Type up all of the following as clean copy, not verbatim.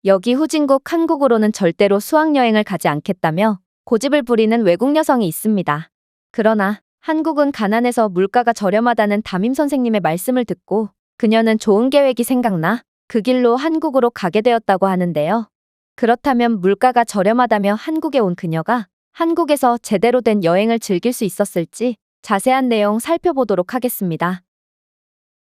여기 후진국 한국으로는 절대로 수학여행을 가지 않겠다며 고집을 부리는 외국 여성이 있습니다. 그러나 한국은 가난해서 물가가 저렴하다는 담임 선생님의 말씀을 듣고 그녀는 좋은 계획이 생각나 그 길로 한국으로 가게 되었다고 하는데요. 그렇다면 물가가 저렴하다며 한국에 온 그녀가 한국에서 제대로 된 여행을 즐길 수 있었을지 자세한 내용 살펴보도록 하겠습니다.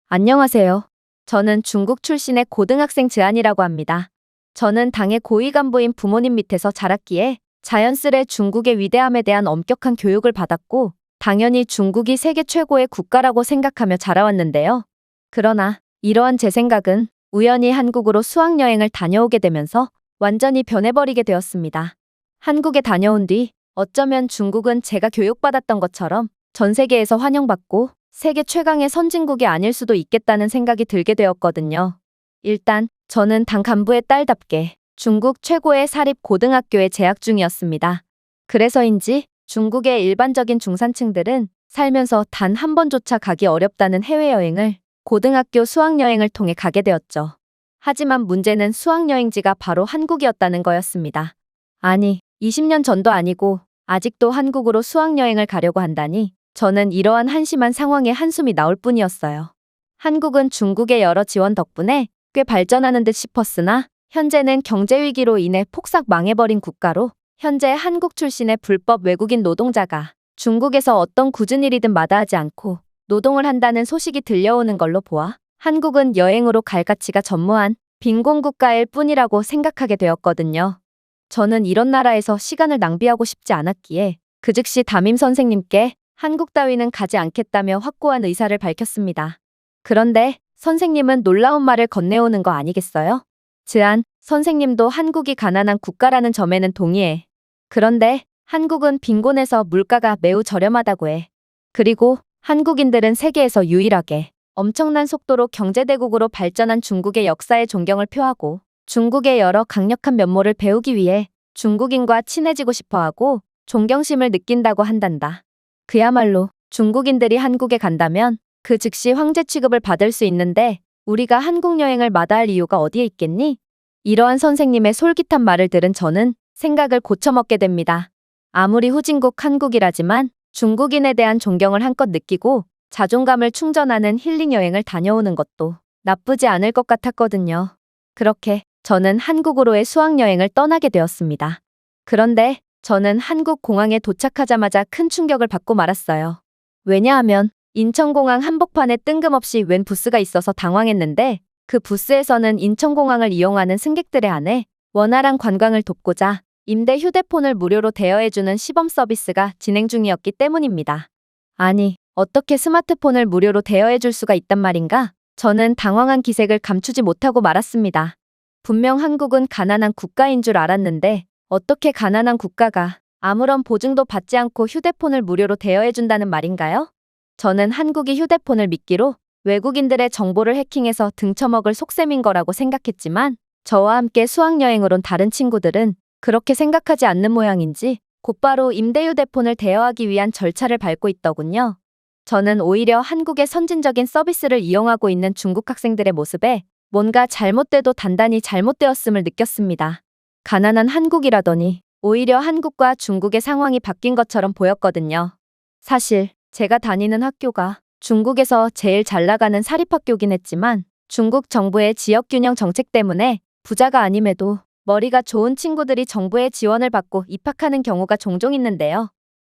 안녕하세요. 저는 중국 출신의 고등학생 즈안이라고 합니다. 저는 당의 고위 간부인 부모님 밑에서 자랐기에 자연스레 중국의 위대함에 대한 엄격한 교육을 받았고 당연히 중국이 세계 최고의 국가라고 생각하며 자라왔는데요. 그러나 이러한 제 생각은 우연히 한국으로 수학여행을 다녀오게 되면서 완전히 변해버리게 되었습니다. 한국에 다녀온 뒤 어쩌면 중국은 제가 교육받았던 것처럼 전 세계에서 환영받고 세계 최강의 선진국이 아닐 수도 있겠다는 생각이 들게 되었거든요. 일단 저는 당 간부의 딸답게 중국 최고의 사립 고등학교에 재학 중이었습니다. 그래서인지 중국의 일반적인 중산층들은 살면서 단 한 번조차 가기 어렵다는 해외여행을 고등학교 수학여행을 통해 가게 되었죠. 하지만 문제는 수학여행지가 바로 한국이었다는 거였습니다. 아니, 20년 전도 아니고 아직도 한국으로 수학여행을 가려고 한다니 저는 이러한 한심한 상황에 한숨이 나올 뿐이었어요. 한국은 중국의 여러 지원 덕분에 꽤 발전하는 듯 싶었으나 현재는 경제위기로 인해 폭삭 망해버린 국가로 현재 한국 출신의 불법 외국인 노동자가 중국에서 어떤 굳은 일이든 마다하지 않고 노동을 한다는 소식이 들려오는 걸로 보아 한국은 여행으로 갈 가치가 전무한 빈곤국가일 뿐이라고 생각하게 되었거든요. 저는 이런 나라에서 시간을 낭비하고 싶지 않았기에 그 즉시 담임 선생님께 한국 따위는 가지 않겠다며 확고한 의사를 밝혔습니다. 그런데 선생님은 놀라운 말을 건네오는 거 아니겠어요? 즈안, 선생님도 한국이 가난한 국가라는 점에는 동의해. 그런데 한국은 빈곤해서 물가가 매우 저렴하다고 해. 그리고 한국인들은 세계에서 유일하게 엄청난 속도로 경제대국으로 발전한 중국의 역사에 존경을 표하고 중국의 여러 강력한 면모를 배우기 위해 중국인과 친해지고 싶어하고 존경심을 느낀다고 한단다. 그야말로 중국인들이 한국에 간다면 그 즉시 황제 취급을 받을 수 있는데 우리가 한국 여행을 마다할 이유가 어디에 있겠니? 이러한 선생님의 솔깃한 말을 들은 저는 생각을 고쳐먹게 됩니다. 아무리 후진국 한국이라지만 중국인에 대한 존경을 한껏 느끼고 자존감을 충전하는 힐링 여행을 다녀오는 것도 나쁘지 않을 것 같았거든요. 그렇게 저는 한국으로의 수학여행을 떠나게 되었습니다. 그런데 저는 한국 공항에 도착하자마자 큰 충격을 받고 말았어요. 왜냐하면 인천공항 한복판에 뜬금없이 웬 부스가 있어서 당황했는데 그 부스에서는 인천공항을 이용하는 승객들에 한해 원활한 관광을 돕고자 임대 휴대폰을 무료로 대여해주는 시범 서비스가 진행 중이었기 때문입니다. 아니, 어떻게 스마트폰을 무료로 대여해줄 수가 있단 말인가? 저는 당황한 기색을 감추지 못하고 말았습니다. 분명 한국은 가난한 국가인 줄 알았는데 어떻게 가난한 국가가 아무런 보증도 받지 않고 휴대폰을 무료로 대여해준다는 말인가요? 저는 한국이 휴대폰을 미끼로 외국인들의 정보를 해킹해서 등쳐먹을 속셈인 거라고 생각했지만 저와 함께 수학여행을 온 다른 친구들은 그렇게 생각하지 않는 모양인지 곧바로 임대 휴대폰을 대여하기 위한 절차를 밟고 있더군요. 저는 오히려 한국의 선진적인 서비스를 이용하고 있는 중국 학생들의 모습에 뭔가 잘못돼도 단단히 잘못되었음을 느꼈습니다. 가난한 한국이라더니 오히려 한국과 중국의 상황이 바뀐 것처럼 보였거든요. 사실 제가 다니는 학교가 중국에서 제일 잘 나가는 사립학교긴 했지만 중국 정부의 지역균형 정책 때문에 부자가 아님에도 머리가 좋은 친구들이 정부의 지원을 받고 입학하는 경우가 종종 있는데요.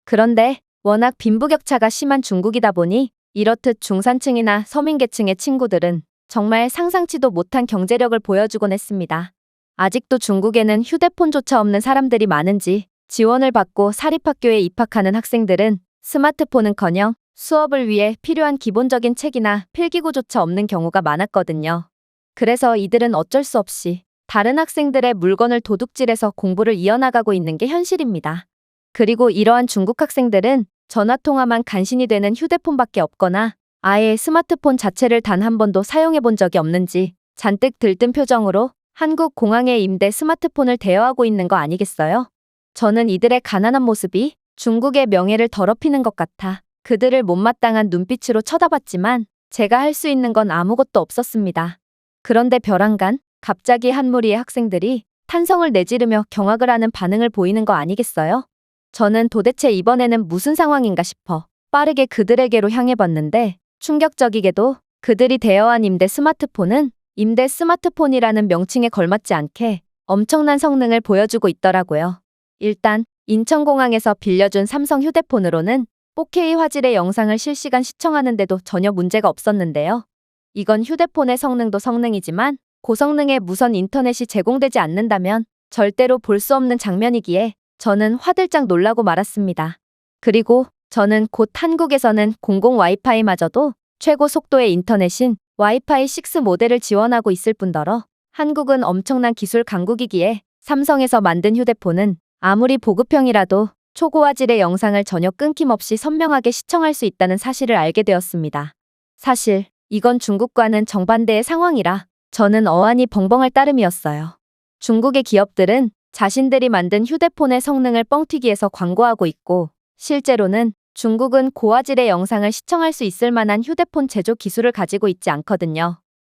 그런데 워낙 빈부격차가 심한 중국이다 보니 이렇듯 중산층이나 서민계층의 친구들은 정말 상상치도 못한 경제력을 보여주곤 했습니다. 아직도 중국에는 휴대폰조차 없는 사람들이 많은지 지원을 받고 사립학교에 입학하는 학생들은 스마트폰은커녕 수업을 위해 필요한 기본적인 책이나 필기구조차 없는 경우가 많았거든요. 그래서 이들은 어쩔 수 없이 다른 학생들의 물건을 도둑질해서 공부를 이어나가고 있는 게 현실입니다. 그리고 이러한 중국 학생들은 전화통화만 간신히 되는 휴대폰밖에 없거나 아예 스마트폰 자체를 단 한 번도 사용해 본 적이 없는지 잔뜩 들뜬 표정으로 한국 공항에 임대 스마트폰을 대여하고 있는 거 아니겠어요? 저는 이들의 가난한 모습이 중국의 명예를 더럽히는 것 같아 그들을 못마땅한 눈빛으로 쳐다봤지만 제가 할 수 있는 건 아무것도 없었습니다. 그런데 벼랑간 갑자기 한 무리의 학생들이 탄성을 내지르며 경악을 하는 반응을 보이는 거 아니겠어요? 저는 도대체 이번에는 무슨 상황인가 싶어 빠르게 그들에게로 향해 봤는데 충격적이게도 그들이 대여한 임대 스마트폰은 임대 스마트폰이라는 명칭에 걸맞지 않게 엄청난 성능을 보여주고 있더라고요. 일단 인천공항에서 빌려준 삼성 휴대폰으로는 4K 화질의 영상을 실시간 시청하는데도 전혀 문제가 없었는데요. 이건 휴대폰의 성능도 성능이지만 고성능의 무선 인터넷이 제공되지 않는다면 절대로 볼 수 없는 장면이기에 저는 화들짝 놀라고 말았습니다. 그리고 저는 곧 한국에서는 공공 와이파이마저도 최고 속도의 인터넷인 와이파이 6 모델을 지원하고 있을 뿐더러 한국은 엄청난 기술 강국이기에 삼성에서 만든 휴대폰은 아무리 보급형이라도 초고화질의 영상을 전혀 끊김없이 선명하게 시청할 수 있다는 사실을 알게 되었습니다. 사실 이건 중국과는 정반대의 상황이라 저는 어안이 벙벙할 따름이었어요. 중국의 기업들은 자신들이 만든 휴대폰의 성능을 뻥튀기해서 광고하고 있고 실제로는 중국은 고화질의 영상을 시청할 수 있을 만한 휴대폰 제조 기술을 가지고 있지 않거든요.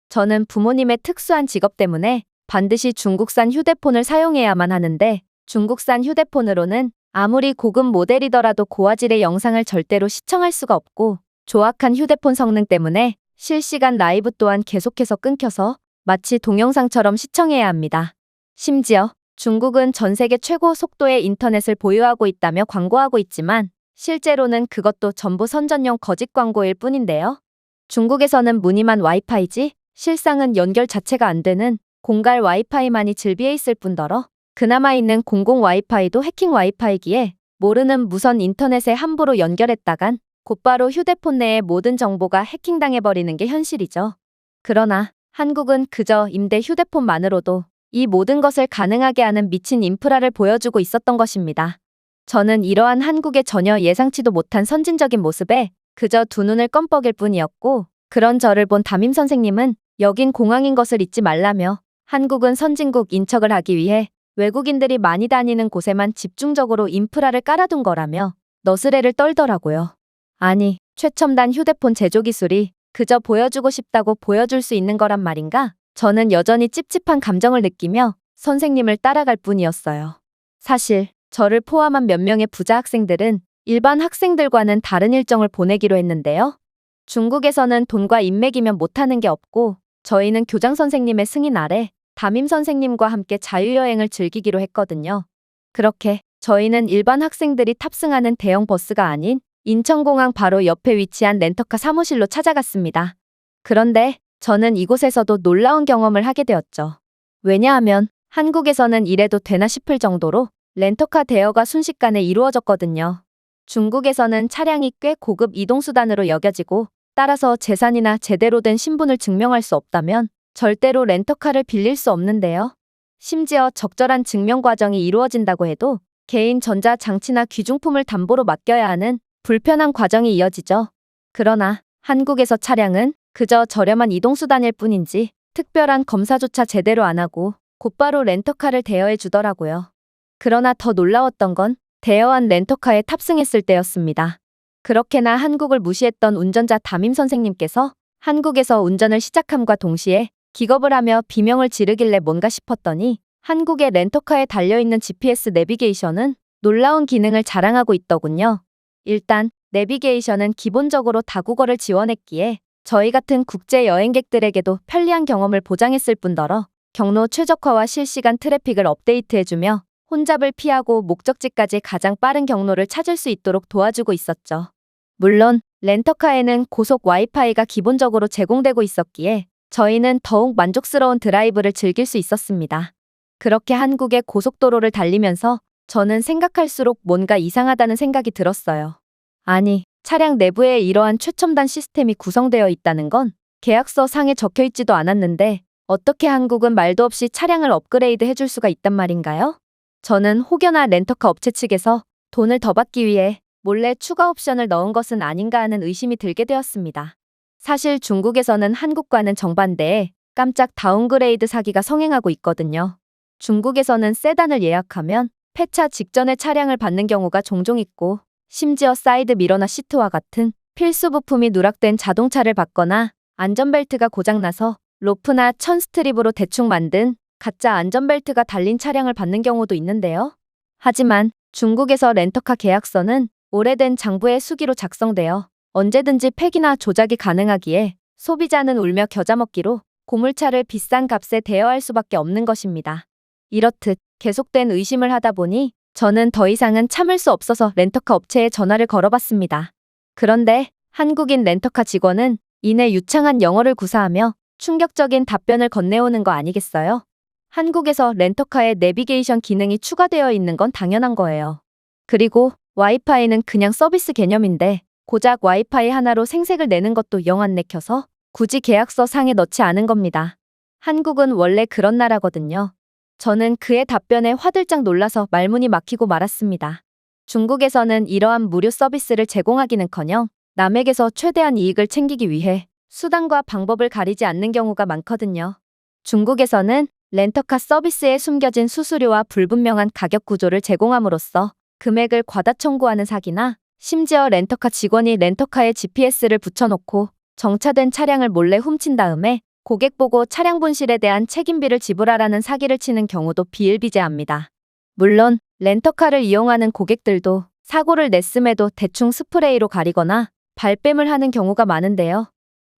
저는 부모님의 특수한 직업 때문에 반드시 중국산 휴대폰을 사용해야만 하는데 중국산 휴대폰으로는 아무리 고급 모델이더라도 고화질의 영상을 절대로 시청할 수가 없고 조악한 휴대폰 성능 때문에 실시간 라이브 또한 계속해서 끊겨서 마치 동영상처럼 시청해야 합니다. 심지어 중국은 전 세계 최고 속도의 인터넷을 보유하고 있다며 광고하고 있지만 실제로는 그것도 전부 선전용 거짓 광고일 뿐인데요. 중국에서는 무늬만 와이파이지 실상은 연결 자체가 안 되는 공갈 와이파이만이 즐비해 있을 뿐더러 그나마 있는 공공 와이파이도 해킹 와이파이기에 모르는 무선 인터넷에 함부로 연결했다간 곧바로 휴대폰 내의 모든 정보가 해킹당해버리는 게 현실이죠. 그러나 한국은 그저 임대 휴대폰만으로도 이 모든 것을 가능하게 하는 미친 인프라를 보여주고 있었던 것입니다. 저는 이러한 한국의 전혀 예상치도 못한 선진적인 모습에 그저 두 눈을 껌뻑일 뿐이었고 그런 저를 본 담임 선생님은 여긴 공항인 것을 잊지 말라며 한국은 선진국 인척을 하기 위해 외국인들이 많이 다니는 곳에만 집중적으로 인프라를 깔아둔 거라며 너스레를 떨더라고요. 아니, 최첨단 휴대폰 제조 기술이 그저 보여주고 싶다고 보여줄 수 있는 거란 말인가? 저는 여전히 찝찝한 감정을 느끼며 선생님을 따라갈 뿐이었어요. 사실 저를 포함한 몇 명의 부자 학생들은 일반 학생들과는 다른 일정을 보내기로 했는데요. 중국에서는 돈과 인맥이면 못하는 게 없고 저희는 교장 선생님의 승인 아래 담임 선생님과 함께 자유여행을 즐기기로 했거든요. 그렇게 저희는 일반 학생들이 탑승하는 대형 버스가 아닌 인천공항 바로 옆에 위치한 렌터카 사무실로 찾아갔습니다. 그런데 저는 이곳에서도 놀라운 경험을 하게 되었죠. 왜냐하면 한국에서는 이래도 되나 싶을 정도로 렌터카 대여가 순식간에 이루어졌거든요. 중국에서는 차량이 꽤 고급 이동수단으로 여겨지고 따라서 재산이나 제대로 된 신분을 증명할 수 없다면 절대로 렌터카를 빌릴 수 없는데요. 심지어 적절한 증명 과정이 이루어진다고 해도 개인 전자장치나 귀중품을 담보로 맡겨야 하는 불편한 과정이 이어지죠. 그러나 한국에서 차량은 그저 저렴한 이동수단일 뿐인지 특별한 검사조차 제대로 안 하고 곧바로 렌터카를 대여해 주더라고요. 그러나 더 놀라웠던 건 대여한 렌터카에 탑승했을 때였습니다. 그렇게나 한국을 무시했던 운전자 담임 선생님께서 한국에서 운전을 시작함과 동시에 기겁을 하며 비명을 지르길래 뭔가 싶었더니 한국의 렌터카에 달려있는 GPS 내비게이션은 놀라운 기능을 자랑하고 있더군요. 일단 내비게이션은 기본적으로 다국어를 지원했기에 저희 같은 국제 여행객들에게도 편리한 경험을 보장했을 뿐더러 경로 최적화와 실시간 트래픽을 업데이트해주며 혼잡을 피하고 목적지까지 가장 빠른 경로를 찾을 수 있도록 도와주고 있었죠. 물론 렌터카에는 고속 와이파이가 기본적으로 제공되고 있었기에 저희는 더욱 만족스러운 드라이브를 즐길 수 있었습니다. 그렇게 한국의 고속도로를 달리면서 저는 생각할수록 뭔가 이상하다는 생각이 들었어요. 아니, 차량 내부에 이러한 최첨단 시스템이 구성되어 있다는 건 계약서 상에 적혀 있지도 않았는데 어떻게 한국은 말도 없이 차량을 업그레이드 해줄 수가 있단 말인가요? 저는 혹여나 렌터카 업체 측에서 돈을 더 받기 위해 몰래 추가 옵션을 넣은 것은 아닌가 하는 의심이 들게 되었습니다. 사실 중국에서는 한국과는 정반대에 깜짝 다운그레이드 사기가 성행하고 있거든요. 중국에서는 세단을 예약하면 폐차 직전에 차량을 받는 경우가 종종 있고 심지어 사이드 미러나 시트와 같은 필수 부품이 누락된 자동차를 받거나 안전벨트가 고장나서 로프나 천 스트립으로 대충 만든 가짜 안전벨트가 달린 차량을 받는 경우도 있는데요. 하지만 중국에서 렌터카 계약서는 오래된 장부의 수기로 작성되어 언제든지 폐기나 조작이 가능하기에 소비자는 울며 겨자 먹기로 고물차를 비싼 값에 대여할 수밖에 없는 것입니다. 이렇듯 계속된 의심을 하다 보니 저는 더 이상은 참을 수 없어서 렌터카 업체에 전화를 걸어봤습니다. 그런데 한국인 렌터카 직원은 이내 유창한 영어를 구사하며 충격적인 답변을 건네오는 거 아니겠어요? 한국에서 렌터카에 내비게이션 기능이 추가되어 있는 건 당연한 거예요. 그리고 와이파이는 그냥 서비스 개념인데 고작 와이파이 하나로 생색을 내는 것도 영 안 내켜서 굳이 계약서 상에 넣지 않은 겁니다. 한국은 원래 그런 나라거든요. 저는 그의 답변에 화들짝 놀라서 말문이 막히고 말았습니다. 중국에서는 이러한 무료 서비스를 제공하기는커녕 남에게서 최대한 이익을 챙기기 위해 수단과 방법을 가리지 않는 경우가 많거든요. 중국에서는 렌터카 서비스에 숨겨진 수수료와 불분명한 가격 구조를 제공함으로써 금액을 과다 청구하는 사기나 심지어 렌터카 직원이 렌터카에 GPS를 붙여놓고 정차된 차량을 몰래 훔친 다음에 고객 보고 차량 분실에 대한 책임비를 지불하라는 사기를 치는 경우도 비일비재합니다. 물론 렌터카를 이용하는 고객들도 사고를 냈음에도 대충 스프레이로 가리거나 발뺌을 하는 경우가 많은데요.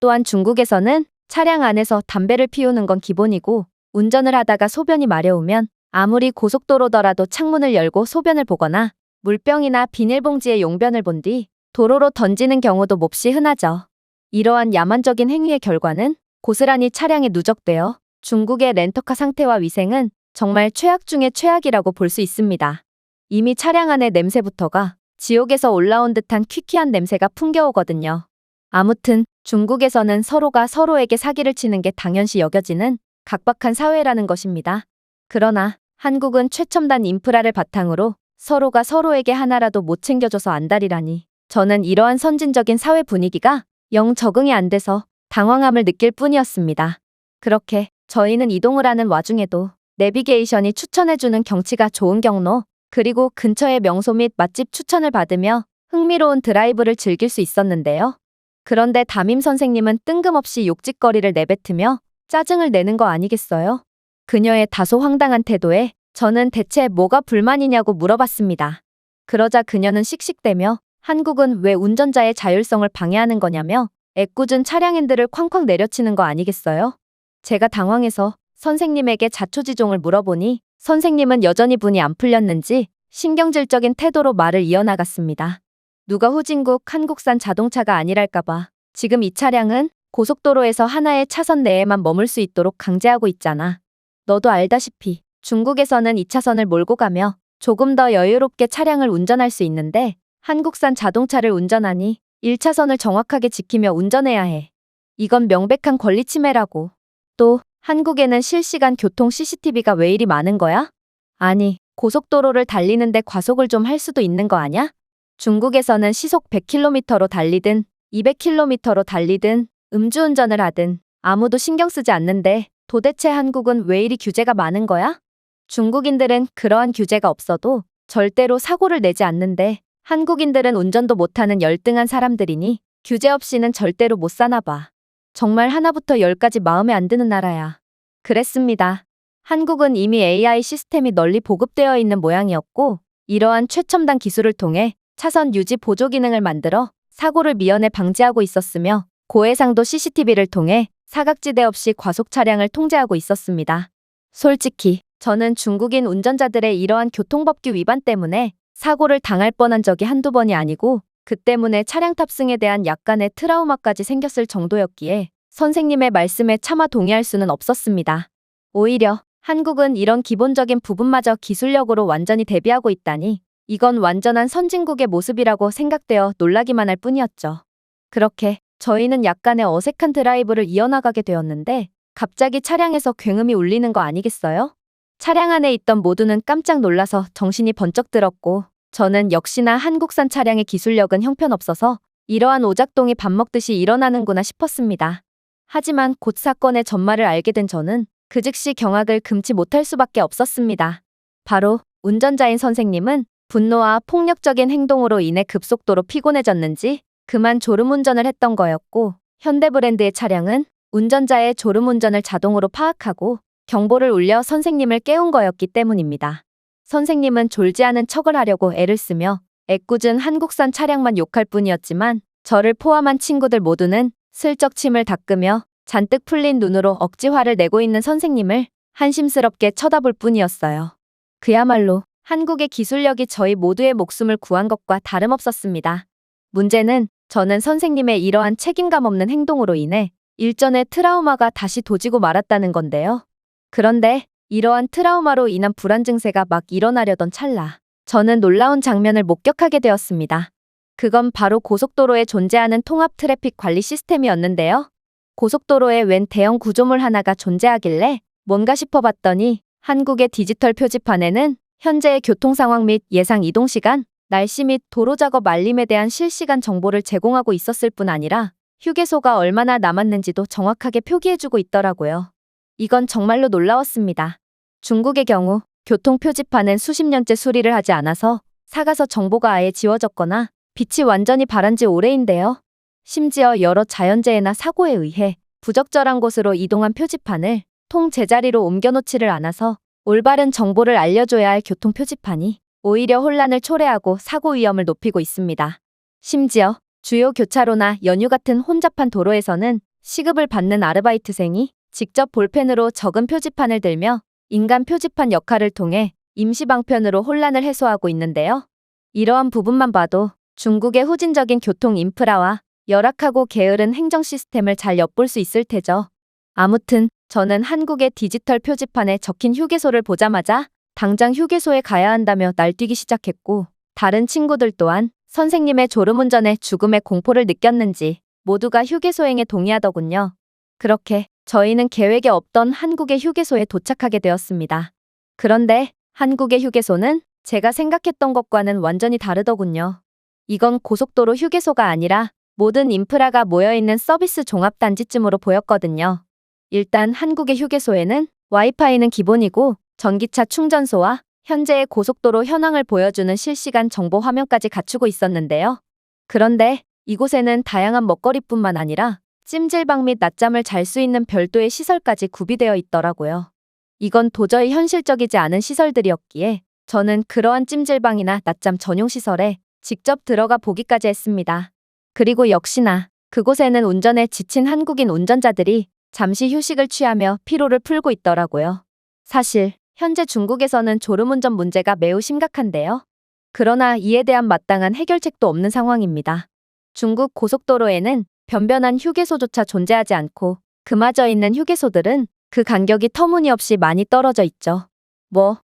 또한 중국에서는 차량 안에서 담배를 피우는 건 기본이고 운전을 하다가 소변이 마려우면 아무리 고속도로더라도 창문을 열고 소변을 보거나 물병이나 비닐봉지에 용변을 본 뒤 도로로 던지는 경우도 몹시 흔하죠. 이러한 야만적인 행위의 결과는 고스란히 차량에 누적되어 중국의 렌터카 상태와 위생은 정말 최악 중의 최악이라고 볼 수 있습니다. 이미 차량 안의 냄새부터가 지옥에서 올라온 듯한 퀴퀴한 냄새가 풍겨오거든요. 아무튼 중국에서는 서로가 서로에게 사기를 치는 게 당연시 여겨지는 각박한 사회라는 것입니다. 그러나 한국은 최첨단 인프라를 바탕으로 서로가 서로에게 하나라도 못 챙겨줘서 안달이라니 저는 이러한 선진적인 사회 분위기가 영 적응이 안 돼서 당황함을 느낄 뿐이었습니다. 그렇게 저희는 이동을 하는 와중에도 내비게이션이 추천해주는 경치가 좋은 경로 그리고 근처의 명소 및 맛집 추천을 받으며 흥미로운 드라이브를 즐길 수 있었는데요. 그런데 담임 선생님은 뜬금없이 욕짓거리를 내뱉으며 짜증을 내는 거 아니겠어요? 그녀의 다소 황당한 태도에 저는 대체 뭐가 불만이냐고 물어봤습니다. 그러자 그녀는 씩씩대며 한국은 왜 운전자의 자율성을 방해하는 거냐며 애꿎은 차량핸들을 쾅쾅 내려치는 거 아니겠어요? 제가 당황해서 선생님에게 자초지종을 물어보니 선생님은 여전히 분이 안 풀렸는지 신경질적인 태도로 말을 이어나갔습니다. 누가 후진국 한국산 자동차가 아니랄까봐 지금 이 차량은 고속도로에서 하나의 차선 내에만 머물 수 있도록 강제하고 있잖아. 너도 알다시피 중국에서는 2차선을 몰고 가며 조금 더 여유롭게 차량을 운전할 수 있는데 한국산 자동차를 운전하니 1차선을 정확하게 지키며 운전해야 해. 이건 명백한 권리 침해라고. 또 한국에는 실시간 교통 CCTV가 왜 이리 많은 거야? 아니, 고속도로를 달리는데 과속을 좀 할 수도 있는 거 아냐? 중국에서는 시속 100km로 달리든 200km로 달리든 음주운전을 하든 아무도 신경 쓰지 않는데 도대체 한국은 왜 이리 규제가 많은 거야? 중국인들은 그러한 규제가 없어도 절대로 사고를 내지 않는데 한국인들은 운전도 못하는 열등한 사람들이니 규제 없이는 절대로 못 사나 봐. 정말 하나부터 열까지 마음에 안 드는 나라야. 그랬습니다. 한국은 이미 AI 시스템이 널리 보급되어 있는 모양이었고 이러한 최첨단 기술을 통해 차선 유지 보조 기능을 만들어 사고를 미연에 방지하고 있었으며 고해상도 CCTV를 통해 사각지대 없이 과속 차량을 통제하고 있었습니다. 솔직히 저는 중국인 운전자들의 이러한 교통법규 위반 때문에 사고를 당할 뻔한 적이 한두 번이 아니고 그 때문에 차량 탑승에 대한 약간의 트라우마까지 생겼을 정도였기에 선생님의 말씀에 차마 동의할 수는 없었습니다. 오히려 한국은 이런 기본적인 부분마저 기술력으로 완전히 대비하고 있다니 이건 완전한 선진국의 모습이라고 생각되어 놀라기만 할 뿐이었죠. 그렇게 저희는 약간의 어색한 드라이브를 이어나가게 되었는데 갑자기 차량에서 굉음이 울리는 거 아니겠어요? 차량 안에 있던 모두는 깜짝 놀라서 정신이 번쩍 들었고 저는 역시나 한국산 차량의 기술력은 형편없어서 이러한 오작동이 밥 먹듯이 일어나는구나 싶었습니다. 하지만 곧 사건의 전말을 알게 된 저는 그 즉시 경악을 금치 못할 수밖에 없었습니다. 바로 운전자인 선생님은 분노와 폭력적인 행동으로 인해 급속도로 피곤해졌는지 그만 졸음운전을 했던 거였고 현대 브랜드의 차량은 운전자의 졸음운전을 자동으로 파악하고 경보를 울려 선생님을 깨운 거였기 때문입니다. 선생님은 졸지 않은 척을 하려고 애를 쓰며 애꿎은 한국산 차량만 욕할 뿐이었지만 저를 포함한 친구들 모두는 슬쩍 침을 닦으며 잔뜩 풀린 눈으로 억지 화를 내고 있는 선생님을 한심스럽게 쳐다볼 뿐이었어요. 그야말로 한국의 기술력이 저희 모두의 목숨을 구한 것과 다름없었습니다. 문제는 저는 선생님의 이러한 책임감 없는 행동으로 인해 일전의 트라우마가 다시 도지고 말았다는 건데요. 그런데 이러한 트라우마로 인한 불안 증세가 막 일어나려던 찰나 저는 놀라운 장면을 목격하게 되었습니다. 그건 바로 고속도로에 존재하는 통합 트래픽 관리 시스템이었는데요. 고속도로에 웬 대형 구조물 하나가 존재하길래 뭔가 싶어봤더니 한국의 디지털 표지판에는 현재의 교통 상황 및 예상 이동 시간, 날씨 및 도로 작업 알림에 대한 실시간 정보를 제공하고 있었을 뿐 아니라 휴게소가 얼마나 남았는지도 정확하게 표기해주고 있더라고요. 이건 정말로 놀라웠습니다. 중국의 경우 교통 표지판은 수십 년째 수리를 하지 않아서 사가서 정보가 아예 지워졌거나 빛이 완전히 바란 지 오래인데요. 심지어 여러 자연재해나 사고에 의해 부적절한 곳으로 이동한 표지판을 통 제자리로 옮겨놓지를 않아서 올바른 정보를 알려줘야 할 교통 표지판이 오히려 혼란을 초래하고 사고 위험을 높이고 있습니다. 심지어 주요 교차로나 연유 같은 혼잡한 도로에서는 시급을 받는 아르바이트생이 직접 볼펜으로 적은 표지판을 들며 인간 표지판 역할을 통해 임시 방편으로 혼란을 해소하고 있는데요. 이러한 부분만 봐도 중국의 후진적인 교통 인프라와 열악하고 게으른 행정 시스템을 잘 엿볼 수 있을 테죠. 아무튼 저는 한국의 디지털 표지판에 적힌 휴게소를 보자마자 당장 휴게소에 가야 한다며 날뛰기 시작했고 다른 친구들 또한 선생님의 졸음운전에 죽음의 공포를 느꼈는지 모두가 휴게소행에 동의하더군요. 그렇게 저희는 계획에 없던 한국의 휴게소에 도착하게 되었습니다. 그런데 한국의 휴게소는 제가 생각했던 것과는 완전히 다르더군요. 이건 고속도로 휴게소가 아니라 모든 인프라가 모여있는 서비스 종합단지쯤으로 보였거든요. 일단 한국의 휴게소에는 와이파이는 기본이고 전기차 충전소와 현재의 고속도로 현황을 보여주는 실시간 정보 화면까지 갖추고 있었는데요. 그런데 이곳에는 다양한 먹거리뿐만 아니라 찜질방 및 낮잠을 잘 수 있는 별도의 시설까지 구비되어 있더라고요. 이건 도저히 현실적이지 않은 시설들이었기에 저는 그러한 찜질방이나 낮잠 전용 시설에 직접 들어가 보기까지 했습니다. 그리고 역시나 그곳에는 운전에 지친 한국인 운전자들이 잠시 휴식을 취하며 피로를 풀고 있더라고요. 사실 현재 중국에서는 졸음운전 문제가 매우 심각한데요. 그러나 이에 대한 마땅한 해결책도 없는 상황입니다. 중국 고속도로에는 변변한 휴게소조차 존재하지 않고 그마저 있는 휴게소들은 그 간격이 터무니없이 많이 떨어져 있죠.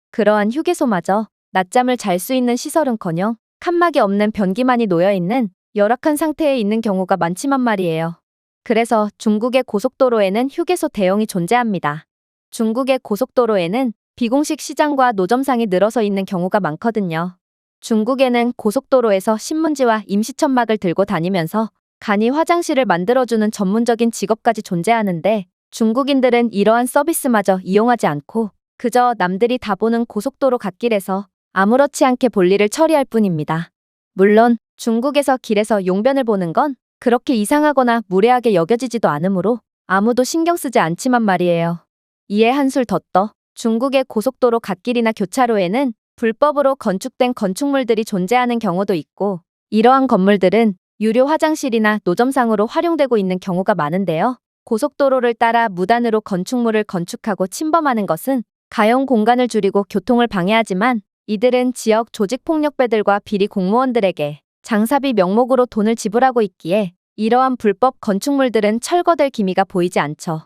그러한 휴게소마저 낮잠을 잘 수 있는 시설은커녕 칸막이 없는 변기만이 놓여있는 열악한 상태에 있는 경우가 많지만 말이에요. 그래서 중국의 고속도로에는 휴게소 대용이 존재합니다. 중국의 고속도로에는 비공식 시장과 노점상이 늘어서 있는 경우가 많거든요. 중국에는 고속도로에서 신문지와 임시천막을 들고 다니면서 간이 화장실을 만들어주는 전문적인 직업까지 존재하는데 중국인들은 이러한 서비스마저 이용하지 않고 그저 남들이 다 보는 고속도로 갓길에서 아무렇지 않게 볼일을 처리할 뿐입니다. 물론 중국에서 길에서 용변을 보는 건 그렇게 이상하거나 무례하게 여겨지지도 않으므로 아무도 신경 쓰지 않지만 말이에요. 이에 한술 더 떠 중국의 고속도로 갓길이나 교차로에는 불법으로 건축된 건축물들이 존재하는 경우도 있고 이러한 건물들은 유료 화장실이나 노점상으로 활용되고 있는 경우가 많은데요. 고속도로를 따라 무단으로 건축물을 건축하고 침범하는 것은 가용 공간을 줄이고 교통을 방해하지만 이들은 지역 조직폭력배들과 비리 공무원들에게 장사비 명목으로 돈을 지불하고 있기에 이러한 불법 건축물들은 철거될 기미가 보이지 않죠.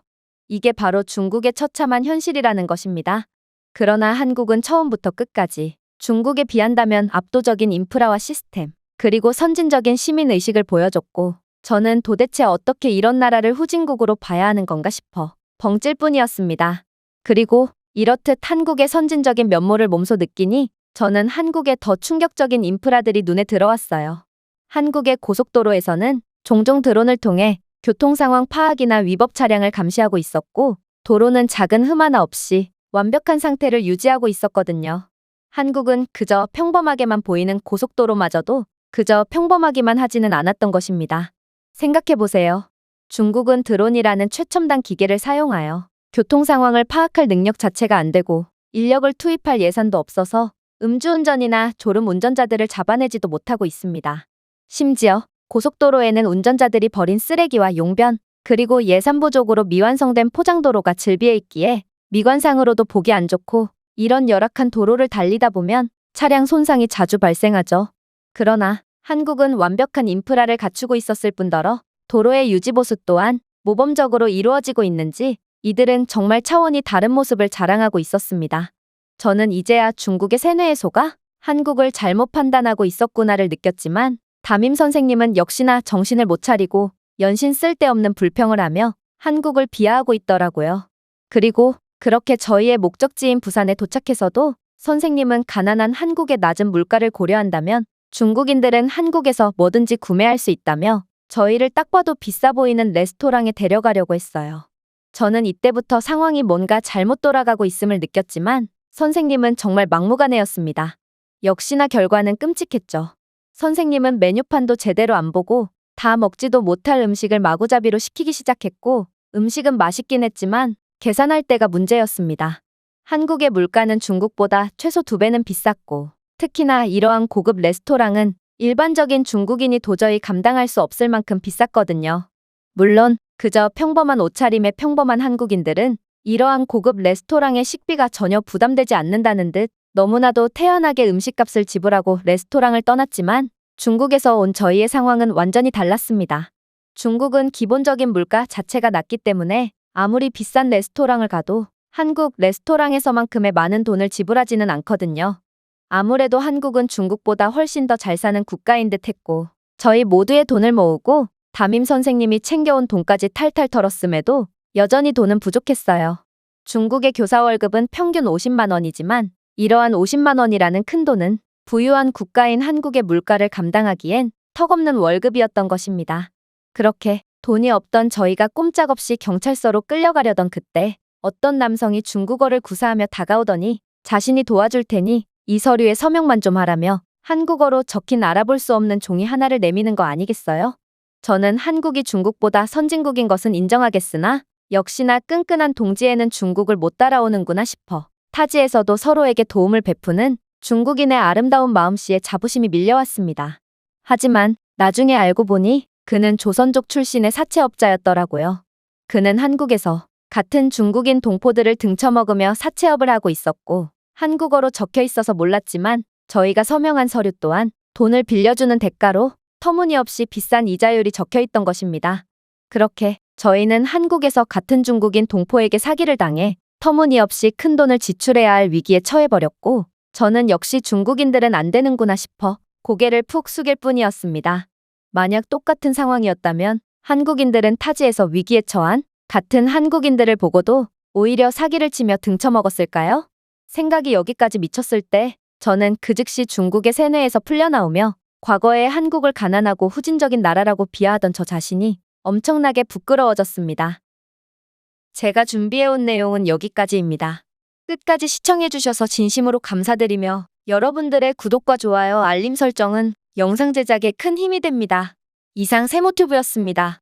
이게 바로 중국의 처참한 현실이라는 것입니다. 그러나 한국은 처음부터 끝까지 중국에 비한다면 압도적인 인프라와 시스템, 그리고 선진적인 시민의식을 보여줬고 저는 도대체 어떻게 이런 나라를 후진국으로 봐야 하는 건가 싶어 벙찔 뿐이었습니다. 그리고 이렇듯 한국의 선진적인 면모를 몸소 느끼니 저는 한국의 더 충격적인 인프라들이 눈에 들어왔어요. 한국의 고속도로에서는 종종 드론을 통해 교통 상황 파악이나 위법 차량을 감시하고 있었고 도로는 작은 흠 하나 없이 완벽한 상태를 유지하고 있었거든요. 한국은 그저 평범하게만 보이는 고속도로마저도 그저 평범하기만 하지는 않았던 것입니다. 생각해보세요. 중국은 드론이라는 최첨단 기계를 사용하여 교통 상황을 파악할 능력 자체가 안 되고 인력을 투입할 예산도 없어서 음주운전이나 졸음 운전자들을 잡아내지도 못하고 있습니다. 심지어 고속도로에는 운전자들이 버린 쓰레기와 용변, 그리고 예산 부족으로 미완성된 포장도로가 즐비해 있기에 미관상으로도 보기 안 좋고 이런 열악한 도로를 달리다 보면 차량 손상이 자주 발생하죠. 그러나 한국은 완벽한 인프라를 갖추고 있었을 뿐더러 도로의 유지보수 또한 모범적으로 이루어지고 있는지 이들은 정말 차원이 다른 모습을 자랑하고 있었습니다. 저는 이제야 중국의 세뇌에 속아 한국을 잘못 판단하고 있었구나를 느꼈지만 담임 선생님은 역시나 정신을 못 차리고 연신 쓸데없는 불평을 하며 한국을 비하하고 있더라고요. 그리고 그렇게 저희의 목적지인 부산에 도착해서도 선생님은 가난한 한국의 낮은 물가를 고려한다면 중국인들은 한국에서 뭐든지 구매할 수 있다며 저희를 딱 봐도 비싸 보이는 레스토랑에 데려가려고 했어요. 저는 이때부터 상황이 뭔가 잘못 돌아가고 있음을 느꼈지만 선생님은 정말 막무가내였습니다. 역시나 결과는 끔찍했죠. 선생님은 메뉴판도 제대로 안 보고 다 먹지도 못할 음식을 마구잡이로 시키기 시작했고 음식은 맛있긴 했지만 계산할 때가 문제였습니다. 한국의 물가는 중국보다 최소 2배는 비쌌고 특히나 이러한 고급 레스토랑은 일반적인 중국인이 도저히 감당할 수 없을 만큼 비쌌거든요. 물론 그저 평범한 옷차림의 평범한 한국인들은 이러한 고급 레스토랑의 식비가 전혀 부담되지 않는다는 듯 너무나도 태연하게 음식값을 지불하고 레스토랑을 떠났지만 중국에서 온 저희의 상황은 완전히 달랐습니다. 중국은 기본적인 물가 자체가 낮기 때문에 아무리 비싼 레스토랑을 가도 한국 레스토랑에서만큼의 많은 돈을 지불하지는 않거든요. 아무래도 한국은 중국보다 훨씬 더 잘 사는 국가인 듯 했고 저희 모두의 돈을 모으고 담임 선생님이 챙겨온 돈까지 탈탈 털었음에도 여전히 돈은 부족했어요. 중국의 교사 월급은 평균 50만 원이지만 이러한 50만 원이라는 큰 돈은 부유한 국가인 한국의 물가를 감당하기엔 턱없는 월급이었던 것입니다. 그렇게 돈이 없던 저희가 꼼짝없이 경찰서로 끌려가려던 그때 어떤 남성이 중국어를 구사하며 다가오더니 자신이 도와줄 테니 이 서류에 서명만 좀 하라며 한국어로 적힌 알아볼 수 없는 종이 하나를 내미는 거 아니겠어요? 저는 한국이 중국보다 선진국인 것은 인정하겠으나 역시나 끈끈한 동지에는 중국을 못 따라오는구나 싶어 타지에서도 서로에게 도움을 베푸는 중국인의 아름다운 마음씨에 자부심이 밀려왔습니다. 하지만 나중에 알고 보니 그는 조선족 출신의 사채업자였더라고요. 그는 한국에서 같은 중국인 동포들을 등쳐먹으며 사채업을 하고 있었고 한국어로 적혀 있어서 몰랐지만 저희가 서명한 서류 또한 돈을 빌려주는 대가로 터무니없이 비싼 이자율이 적혀 있던 것입니다. 그렇게 저희는 한국에서 같은 중국인 동포에게 사기를 당해 터무니없이 큰 돈을 지출해야 할 위기에 처해버렸고 저는 역시 중국인들은 안 되는구나 싶어 고개를 푹 숙일 뿐이었습니다. 만약 똑같은 상황이었다면 한국인들은 타지에서 위기에 처한 같은 한국인들을 보고도 오히려 사기를 치며 등쳐먹었을까요? 생각이 여기까지 미쳤을 때 저는 그 즉시 중국의 세뇌에서 풀려나오며 과거에 한국을 가난하고 후진적인 나라라고 비하하던 저 자신이 엄청나게 부끄러워졌습니다. 제가 준비해온 내용은 여기까지입니다. 끝까지 시청해주셔서 진심으로 감사드리며 여러분들의 구독과 좋아요, 알림 설정은 영상 제작에 큰 힘이 됩니다. 이상 세모튜브였습니다.